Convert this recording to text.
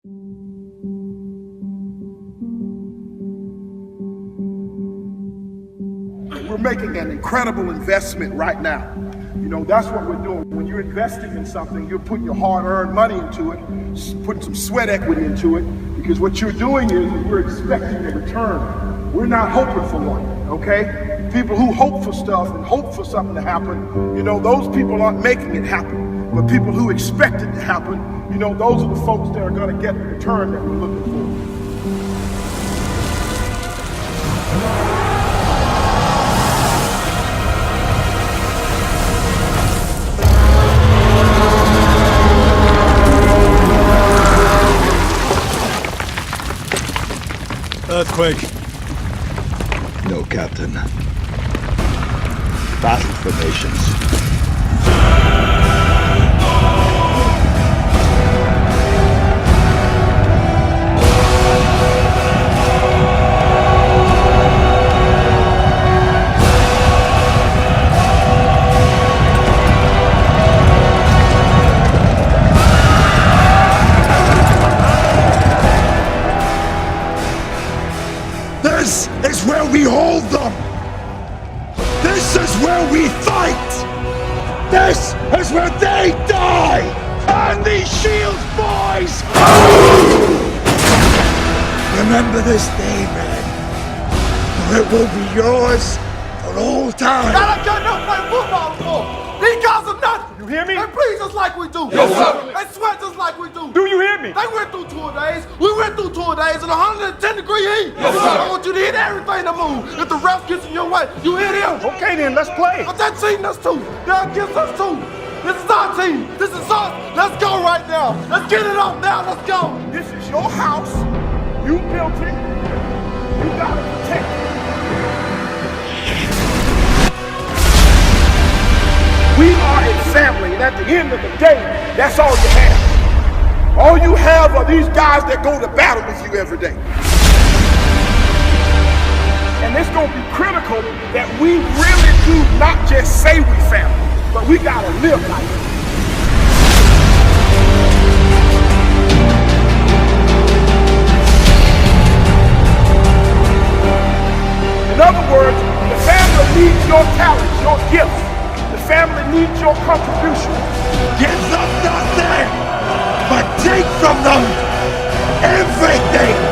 We're making an incredible investment right now. You know, that's what we're doing. When you're investing in something, you're putting your hard-earned money into it, putting some sweat equity into it, because what you're doing is we're expecting a return. We're not hoping for one, okay? People who hope for stuff and hope for something to happen, you know, those people aren't making it happen. But people who expect it to happen, you know, those are the folks that are going to get the return that we're looking for. Earthquake. No, Captain. Battle formations. This is where we hold them! This is where we fight! This is where they die! And these shields, boys! Remember this day, man. For it will be yours for all time. I don't got nothing to play football for. These guys are nothing. You hear me? They bleed just like we do. Yes, sir. They sweat just like we do. Do you hear me? They went through tour days. We went through tour days in 110-degree heat. Yes, sir. I want you to hit everything to move. If the ref gets in your way, you hit him. Okay then, let's play. But that team, us too. They're against us too. This is our team. This is us. Let's go right now. Let's get it up now. Let's go. This is your house. You built it. You gotta protect it. We are a family, and at the end of the day, that's all you have. All you have are these guys that go to battle with you every day. And it's gonna be critical that we really do not just say we family, but we gotta live like it. In other words, the family needs your talents, your gifts. The family needs your contribution. Give them nothing, but take from them everything.